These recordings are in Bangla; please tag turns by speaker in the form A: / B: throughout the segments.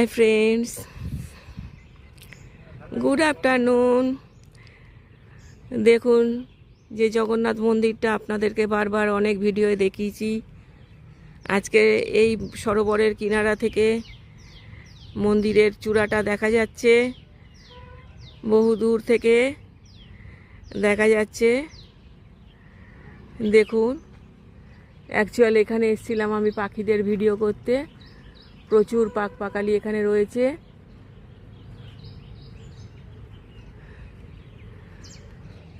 A: Hi friends, good afternoon. দেখুন যে জগন্নাথ মন্দিরটা আপনাদেরকে বারবার অনেক ভিডিওয়ে দেখিয়েছি। আজকে এই সরোবরের কিনারা থেকে মন্দিরের চূড়াটা দেখা যাচ্ছে, বহু দূর থেকে দেখা যাচ্ছে। দেখুন, অ্যাকচুয়ালি এখানে এসেছিলাম আমি পাখিদের ভিডিও করতে। প্রচুর পাখালি এখানে রয়েছে।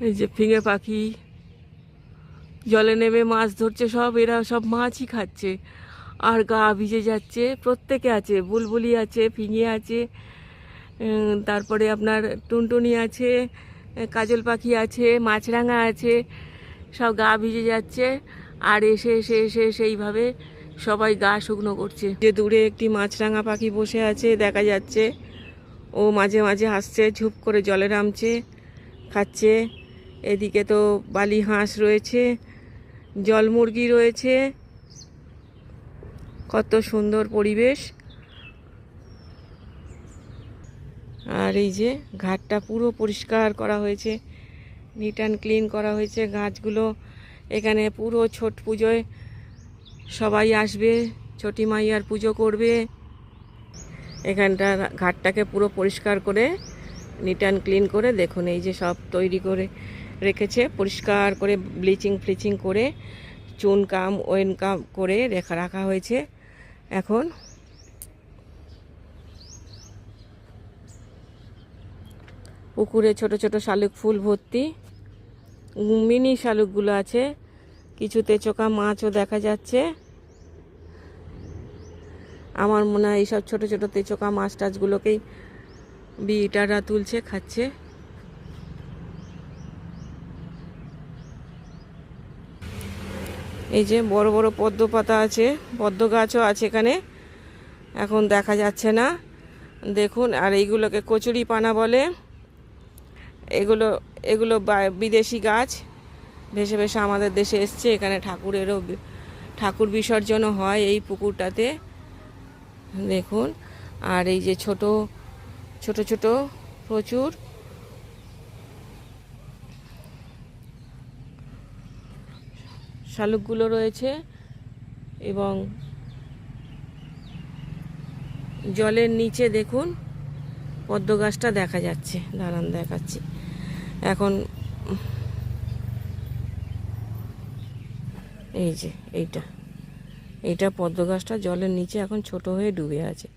A: এই যে ফিঙে পাখি জলে নেমে মাছ ধরছে, সব এরা সব মাছই খাচ্ছে আর গা ভিজে যাচ্ছে। প্রত্যেকে আছে, বুলবুলি আছে, ফিঙে আছে, তারপরে আপনার টুনটুনি আছে, কাজল পাখি আছে, মাছরাঙা আছে, সব গা ভিজে যাচ্ছে। আর এসে এসে এসে সেইভাবে সবাই গা শুকনো করছে। যে দূরে একটি মাছরাঙা পাখি বসে আছে দেখা যাচ্ছে, ও মাঝে মাঝে হাসছে, ঝুপ করে জলে নামছে, খাচ্ছে। এদিকে তো বালি হাঁস রয়েছে, জল মুরগি রয়েছে, কত সুন্দর পরিবেশ। আর এই যে ঘাটটা পুরো পরিষ্কার করা হয়েছে, নিট অ্যান্ড ক্লিন করা হয়েছে। গাছগুলো এখানে পুরো ছট পুজোয় সবাই আসবে, ছটি মাইয়ার পুজো করবে। এখানটা ঘাটটাকে পুরো পরিষ্কার করে নিট অ্যান্ড ক্লিন করে দেখুন, এই যে সব তৈরি করে রেখেছে, পরিষ্কার করে ব্লিচিং ফ্লিচিং করে চুন কাম ওয়েন কাম করে রাখা হয়েছে। এখন পুকুরে ছোট ছোট শালুক ফুল ভর্তি, মিনি শালুকগুলো আছে, কিছু তেচোকা মাছও দেখা যাচ্ছে। আমার মনে হয় এইসব ছোট ছোট তেচোকা মাছ টাছগুলোকেই বিটাররা তুলছে, খাচ্ছে। এই যে বড় বড় পদ্ম পাতা আছে, পদ্ম গাছও আছে এখানে, এখন দেখা যাচ্ছে না। দেখুন, আর এইগুলোকে কচুরি পানা বলে। এগুলো এগুলো বিদেশি গাছ, ভেসে ভেসে আমাদের দেশে এসছে। এখানে ঠাকুর বিসর্জনও হয় এই পুকুরটাতে, দেখুন। আর এই যে ছোট ছোট ছোট প্রচুর শালুকগুলো রয়েছে, এবং জলের নিচে দেখুন পদ্ম গাছটা দেখা যাচ্ছে। দাঁড়ান দেখাচ্ছি। এখন এই যে এইটা পদ্ম গাছটা জলের নিচে এখন ছোট হয়ে ডুবে আছে।